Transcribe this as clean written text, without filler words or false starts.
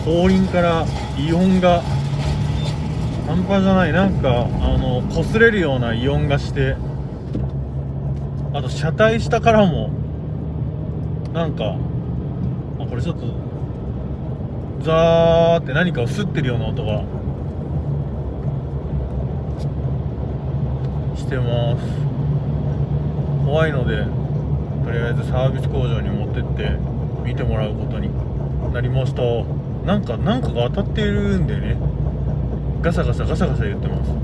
後輪から異音が半端じゃない。なんか擦れるような異音がして、あと車体下からもなんかこれちょっとザーって何かを吸ってるような音がしてます。怖いのでとりあえずサービス工場に持ってって見てもらうことになりました。なんかが当たっているんでね、ガサガサ言ってます。